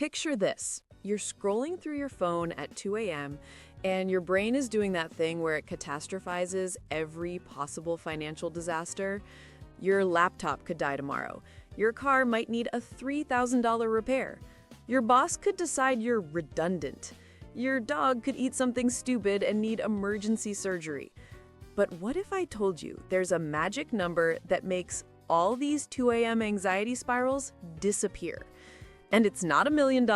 Picture this. You're scrolling through your phone at 2 a.m., and your brain is doing that thing where it catastrophizes every possible financial disaster. Your laptop could die tomorrow. Your car might need a $3,000 repair. Your boss could decide you're redundant. Your dog could eat something stupid and need emergency surgery. But what if I told you there's a magic number that makes all these 2 a.m. anxiety spirals disappear? And it's not $1 million,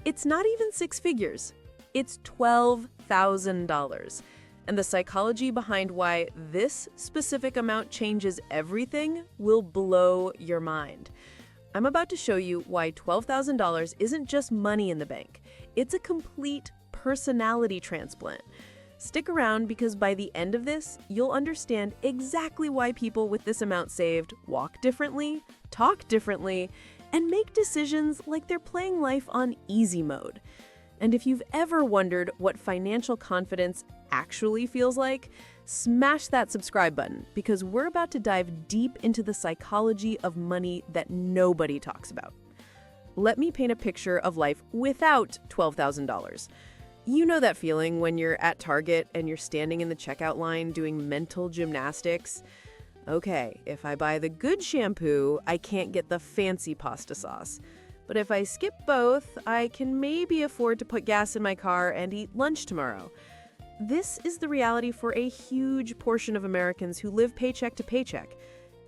it's not even six figures, it's $12,000. And the psychology behind why this specific amount changes everything will blow your mind. I'm about to show you why $12,000 isn't just money in the bank, it's a complete personality transplant. Stick around because by the end of this, you'll understand exactly why people with this amount saved walk differently, talk differently, and make decisions like they're playing life on easy mode. And if you've ever wondered what financial confidence actually feels like, smash that subscribe button because we're about to dive deep into the psychology of money that nobody talks about. Let me paint a picture of life without $12,000. You know that feeling when you're at Target and you're standing in the checkout line doing mental gymnastics? Okay, if I buy the good shampoo, I can't get the fancy pasta sauce. But if I skip both, I can maybe afford to put gas in my car and eat lunch tomorrow. This is the reality for a huge portion of Americans who live paycheck to paycheck.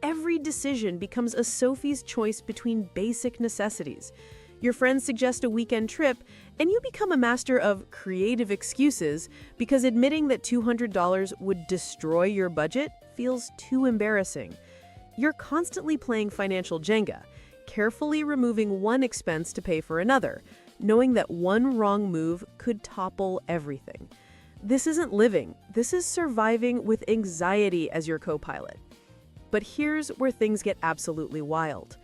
Every decision becomes a Sophie's choice between basic necessities. Your friends suggest a weekend trip, and you become a master of creative excuses because admitting that $200 would destroy your budget feels too embarrassing. You're constantly playing financial Jenga, carefully removing one expense to pay for another, knowing that one wrong move could topple everything. This isn't living, this is surviving with anxiety as your co-pilot. But here's where things get absolutely wild.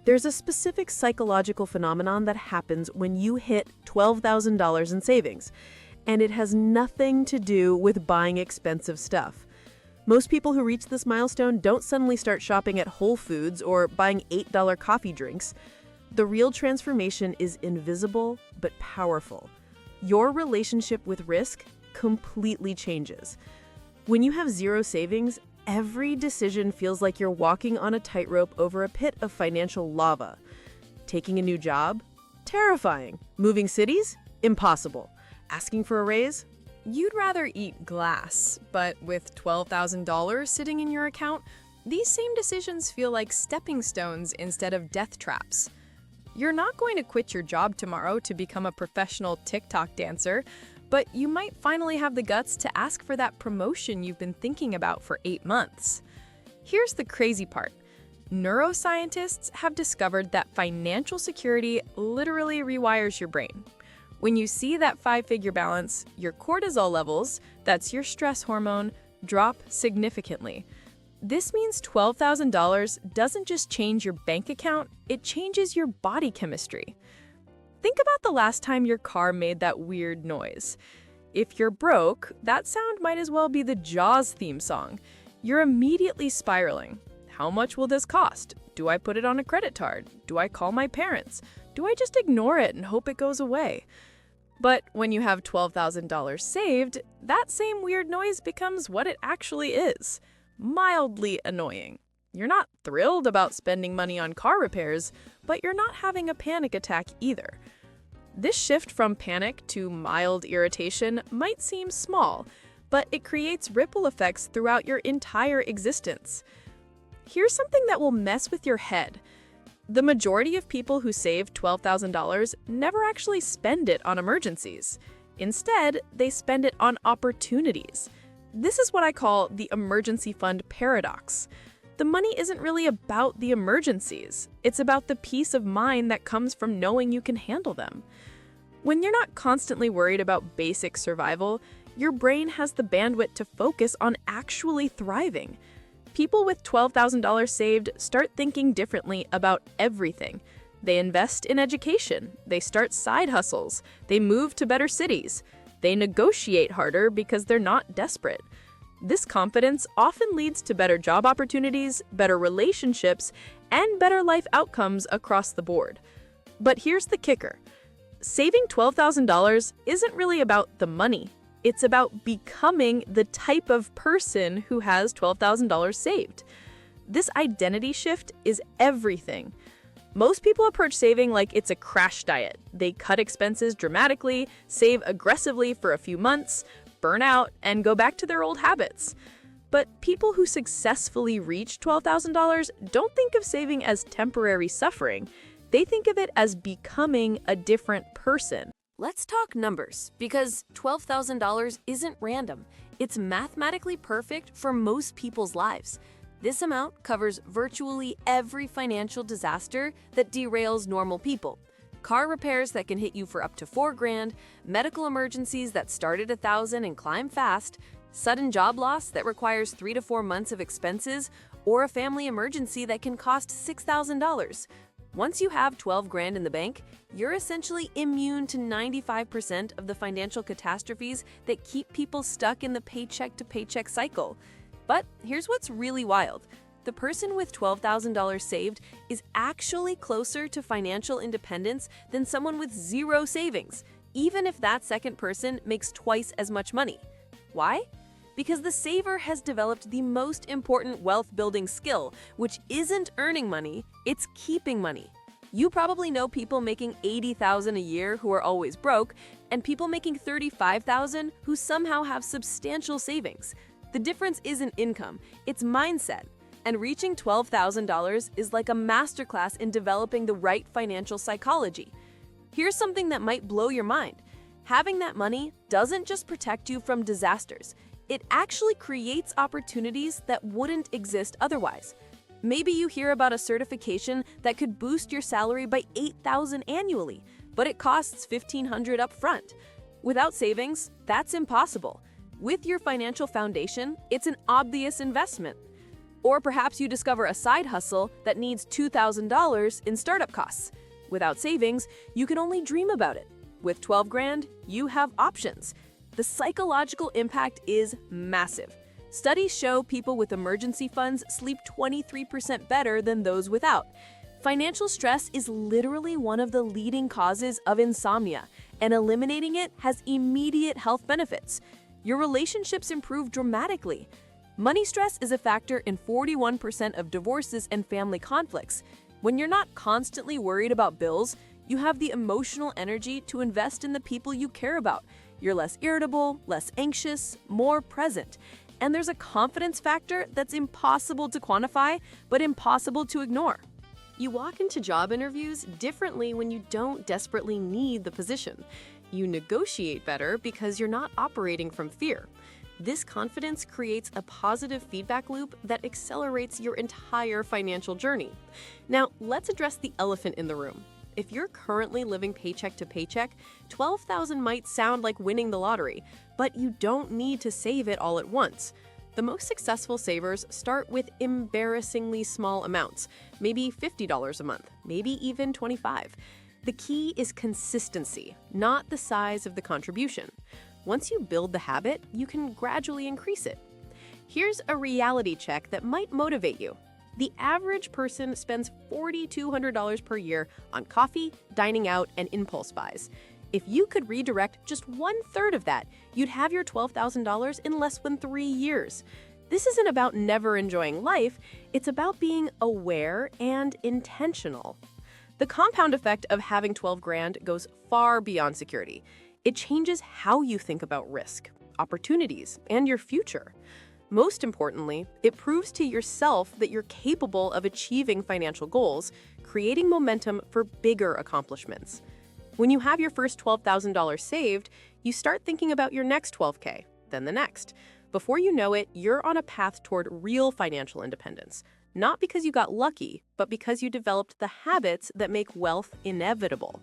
There's a specific psychological phenomenon that happens when you hit $12,000 in savings, and it has nothing to do with buying expensive stuff. Most people who reach this milestone don't suddenly start shopping at Whole Foods or buying $8 coffee drinks. The real transformation is invisible but powerful. Your relationship with risk completely changes. When you have zero savings, every decision feels like you're walking on a tightrope over a pit of financial lava. Taking a new job? Terrifying. Moving cities? Impossible. Asking for a raise? You'd rather eat glass, but with $12,000 sitting in your account, these same decisions feel like stepping stones instead of death traps. You're not going to quit your job tomorrow to become a professional TikTok dancer, but you might finally have the guts to ask for that promotion you've been thinking about for 8 months. Here's the crazy part. Neuroscientists have discovered that financial security literally rewires your brain. When you see that 5-figure balance, your cortisol levels, that's your stress hormone, drop significantly. This means $12,000 doesn't just change your bank account, it changes your body chemistry. Think about the last time your car made that weird noise. If you're broke, that sound might as well be the Jaws theme song. You're immediately spiraling. How much will this cost? Do I put it on a credit card? Do I call my parents? Do I just ignore it and hope it goes away? But when you have $12,000 saved, that same weird noise becomes what it actually is. Mildly annoying. You're not thrilled about spending money on car repairs, but you're not having a panic attack either. This shift from panic to mild irritation might seem small, but it creates ripple effects throughout your entire existence. Here's something that will mess with your head. The majority of people who save $12,000 never actually spend it on emergencies. Instead, they spend it on opportunities. This is what I call the emergency fund paradox. The money isn't really about the emergencies. It's about the peace of mind that comes from knowing you can handle them. When you're not constantly worried about basic survival, your brain has the bandwidth to focus on actually thriving. People with $12,000 saved start thinking differently about everything. They invest in education, they start side hustles, they move to better cities, they negotiate harder because they're not desperate. This confidence often leads to better job opportunities, better relationships, and better life outcomes across the board. But here's the kicker. Saving $12,000 isn't really about the money. It's about becoming the type of person who has $12,000 saved. This identity shift is everything. Most people approach saving like it's a crash diet. They cut expenses dramatically, save aggressively for a few months, burn out, and go back to their old habits. But people who successfully reach $12,000 don't think of saving as temporary suffering. They think of it as becoming a different person. Let's talk numbers, because $12,000 isn't random. It's mathematically perfect for most people's lives. This amount covers virtually every financial disaster that derails normal people. Car repairs that can hit you for up to $4,000, medical emergencies that start at $1,000 and climb fast, sudden job loss that requires 3 to 4 months of expenses, or a family emergency that can cost $6,000. Once you have $12,000 in the bank, you're essentially immune to 95% of the financial catastrophes that keep people stuck in the paycheck-to-paycheck cycle. But here's what's really wild. The person with $12,000 saved is actually closer to financial independence than someone with zero savings, even if that second person makes twice as much money. Why? Because the saver has developed the most important wealth-building skill, which isn't earning money, it's keeping money. You probably know people making $80,000 a year who are always broke, and people making $35,000 who somehow have substantial savings. The difference isn't income, it's mindset. And reaching $12,000 is like a masterclass in developing the right financial psychology. Here's something that might blow your mind. Having that money doesn't just protect you from disasters. It actually creates opportunities that wouldn't exist otherwise. Maybe you hear about a certification that could boost your salary by $8,000 annually, but it costs $1,500 up front. Without savings, that's impossible. With your financial foundation, it's an obvious investment. Or perhaps you discover a side hustle that needs $2,000 in startup costs. Without savings, you can only dream about it. With $12,000, you have options. The psychological impact is massive. Studies show people with emergency funds sleep 23% better than those without. Financial stress is literally one of the leading causes of insomnia, and eliminating it has immediate health benefits. Your relationships improve dramatically. Money stress is a factor in 41% of divorces and family conflicts. When you're not constantly worried about bills, you have the emotional energy to invest in the people you care about. You're less irritable, less anxious, more present. And there's a confidence factor that's impossible to quantify, but impossible to ignore. You walk into job interviews differently when you don't desperately need the position. You negotiate better because you're not operating from fear. This confidence creates a positive feedback loop that accelerates your entire financial journey. Now, let's address the elephant in the room. If you're currently living paycheck to paycheck, $12,000 might sound like winning the lottery, but you don't need to save it all at once. The most successful savers start with embarrassingly small amounts, maybe $50 a month, maybe even $25. The key is consistency, not the size of the contribution. Once you build the habit, you can gradually increase it. Here's a reality check that might motivate you. The average person spends $4,200 per year on coffee, dining out, and impulse buys. If you could redirect just 1/3 of that, you'd have your $12,000 in less than 3 years. This isn't about never enjoying life, it's about being aware and intentional. The compound effect of having $12,000 goes far beyond security. It changes how you think about risk, opportunities, and your future. Most importantly, it proves to yourself that you're capable of achieving financial goals, creating momentum for bigger accomplishments. When you have your first $12,000 saved, you start thinking about your next $12K, then the next. Before you know it, you're on a path toward real financial independence. Not because you got lucky, but because you developed the habits that make wealth inevitable.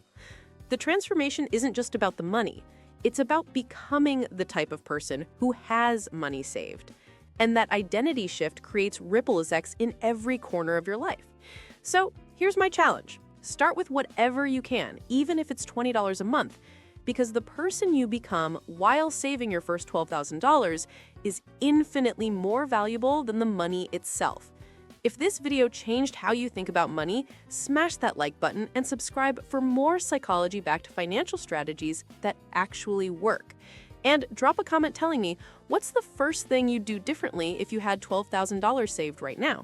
The transformation isn't just about the money. It's about becoming the type of person who has money saved. And that identity shift creates ripple effects in every corner of your life. So here's my challenge. Start with whatever you can, even if it's $20 a month, because the person you become while saving your first $12,000 is infinitely more valuable than the money itself. If this video changed how you think about money, smash that like button and subscribe for more psychology-backed financial strategies that actually work. And drop a comment telling me, what's the first thing you'd do differently if you had $12,000 saved right now?